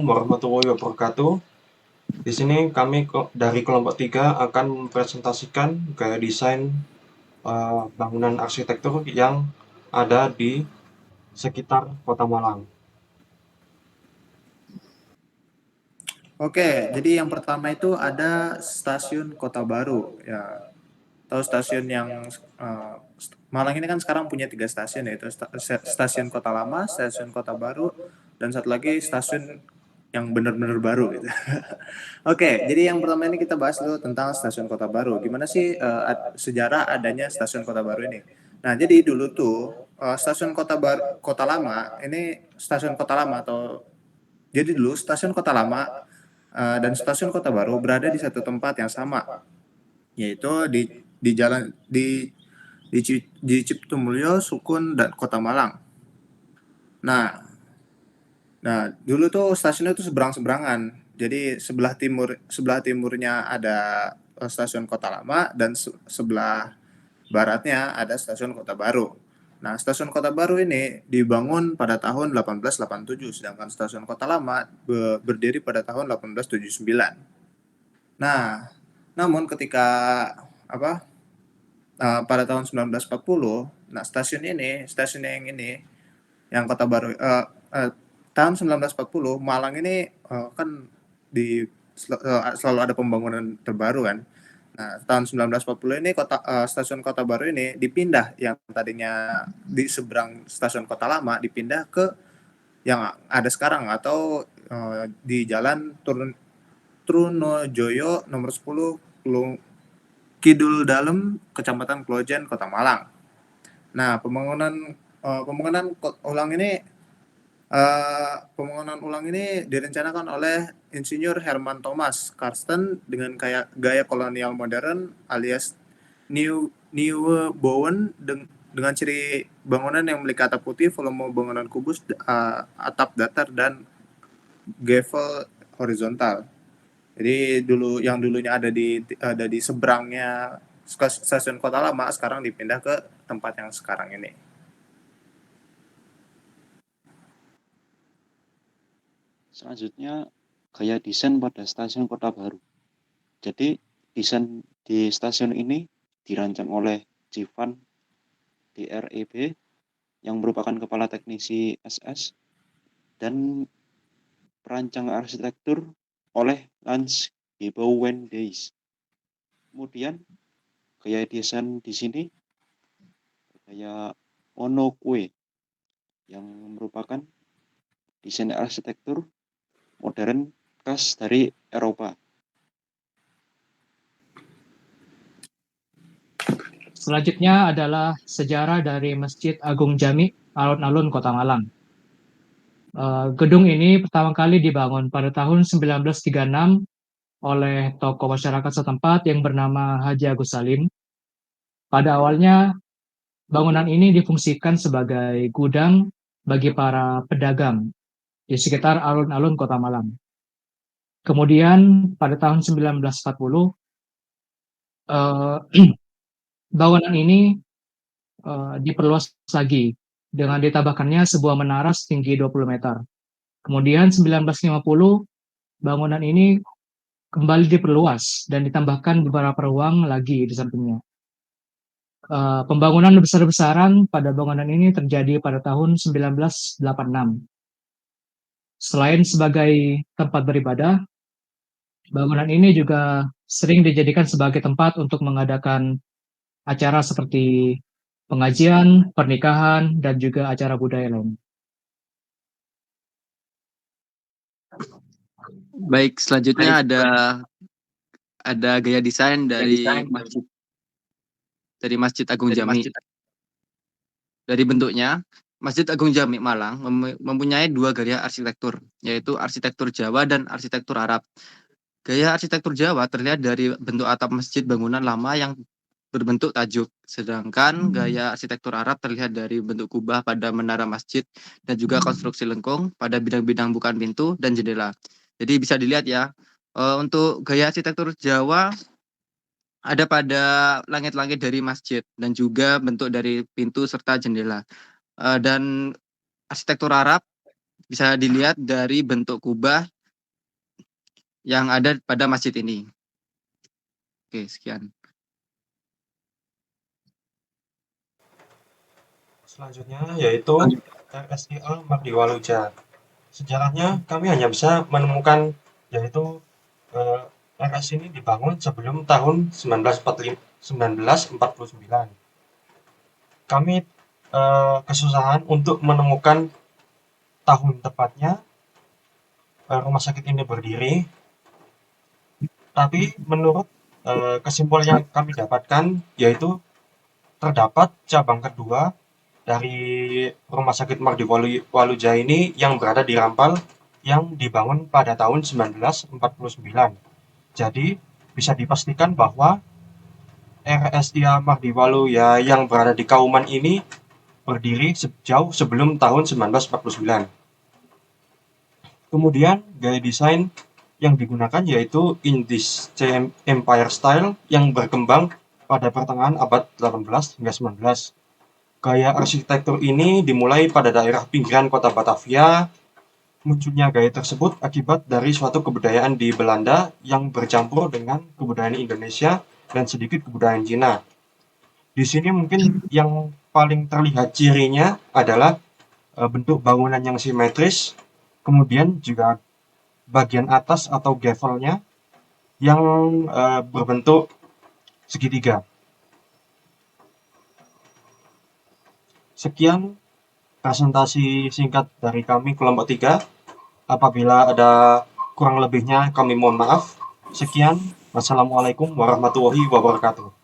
Warahmatullahi wabarakatuh. Di sini kami dari kelompok 3 akan mempresentasikan gaya desain bangunan arsitektur yang ada di sekitar Kota Malang. Oke, jadi yang pertama itu ada stasiun Kota Baru. Ya, tahu stasiun yang Malang ini kan sekarang punya 3 stasiun, yaitu stasiun Kota Lama, stasiun Kota Baru, dan satu lagi stasiun yang benar-benar baru gitu. Oke, jadi yang pertama ini kita bahas dulu tentang stasiun Kota Baru. Gimana sih sejarah adanya stasiun Kota Baru ini? Nah, jadi dulu tuh stasiun Kota Lama ini stasiun Kota Lama atau jadi dulu stasiun Kota Lama dan stasiun Kota Baru berada di satu tempat yang sama, yaitu di jalan di Ciptumulyo, Sukun, dan Kota Malang. Nah, dulu tuh stasiunnya tuh seberang-seberangan. Jadi sebelah timurnya ada stasiun Kota Lama dan sebelah baratnya ada stasiun Kota Baru. Nah, stasiun Kota Baru ini dibangun pada tahun 1887, sedangkan stasiun Kota Lama berdiri pada tahun 1879. Nah, namun ketika apa pada tahun 1940, nah stasiun yang ini, yang Kota Baru, tahun 1940 Malang ini kan selalu ada pembangunan terbaru kan. Nah, tahun 1940 ini stasiun Kota Baru ini dipindah, yang tadinya di seberang stasiun Kota Lama dipindah ke yang ada sekarang, atau di Jalan Trunojoyo nomor 10 Kidul Dalem, Kecamatan Klojen, Kota Malang. Nah, pembangunan ulang ini direncanakan oleh Insinyur Herman Thomas Karsten dengan gaya kolonial modern alias Nieuwe Bouwen, dengan ciri bangunan yang memiliki atap putih, volume bangunan kubus, atap datar, dan gavel horizontal. Jadi dulunya ada di seberangnya stasiun Kota Lama, sekarang dipindah ke tempat yang sekarang ini. Selanjutnya, gaya desain pada stasiun Kota Baru. Jadi, desain di stasiun ini dirancang oleh Jivan DREB yang merupakan kepala teknisi SS dan perancang arsitektur oleh Lans Gebouwenhuis. Kemudian, gaya desain di sini gaya Onokwe yang merupakan desain arsitektur modern khas dari Eropa. Selanjutnya adalah sejarah dari Masjid Agung Jami, alun-alun Kota Malang. Gedung ini pertama kali dibangun pada tahun 1936 oleh tokoh masyarakat setempat yang bernama Haji Agus Salim. Pada awalnya, bangunan ini difungsikan sebagai gudang bagi para pedagang di sekitar alun-alun Kota Malang. Kemudian pada tahun 1940, bangunan ini diperluas lagi dengan ditambahkannya sebuah menara setinggi 20 meter. Kemudian 1950, bangunan ini kembali diperluas dan ditambahkan beberapa ruang lagi di sampingnya. Pembangunan besar-besaran pada bangunan ini terjadi pada tahun 1986. Selain sebagai tempat beribadah, bangunan ini juga sering dijadikan sebagai tempat untuk mengadakan acara seperti pengajian, pernikahan, dan juga acara budaya lain. Baik, selanjutnya ada gaya desain dari Masjid Agung Jami. Dari bentuknya, Masjid Agung Jami Malang mempunyai 2 gaya arsitektur, yaitu arsitektur Jawa dan arsitektur Arab. Gaya arsitektur Jawa terlihat dari bentuk atap masjid bangunan lama yang berbentuk tajuk, sedangkan gaya arsitektur Arab terlihat dari bentuk kubah pada menara masjid dan juga konstruksi lengkung pada bidang-bidang bukaan pintu dan jendela. Jadi bisa dilihat ya, untuk gaya arsitektur Jawa ada pada langit-langit dari masjid dan juga bentuk dari pintu serta jendela. Dan arsitektur Arab Bisa dilihat dari bentuk kubah yang ada pada masjid ini. Oke, sekian. Selanjutnya yaitu RSIA Mardiwaluja. Sejarahnya kami hanya bisa menemukan yaitu RS ini dibangun sebelum tahun 1949. Kami kesusahan untuk menemukan tahun tepatnya rumah sakit ini berdiri, tapi menurut kesimpulan yang kami dapatkan yaitu terdapat cabang kedua dari rumah sakit Mardiwaluja ini yang berada di Rampal yang dibangun pada tahun 1949. Jadi bisa dipastikan bahwa RSIA Mardiwaluja yang berada di Kauman ini berdiri sejauh sebelum tahun 1949. Kemudian gaya desain yang digunakan yaitu Indis Empire Style yang berkembang pada pertengahan abad 18 hingga 19. Gaya arsitektur ini dimulai pada daerah pinggiran kota Batavia. Munculnya gaya tersebut akibat dari suatu kebudayaan di Belanda yang bercampur dengan kebudayaan Indonesia dan sedikit kebudayaan Cina. Di sini mungkin yang paling terlihat cirinya adalah bentuk bangunan yang simetris, kemudian juga bagian atas atau gavelnya yang berbentuk segitiga. Sekian presentasi singkat dari kami kelompok 3. Apabila ada kurang lebihnya kami mohon maaf. Sekian. Wassalamualaikum warahmatullahi wabarakatuh.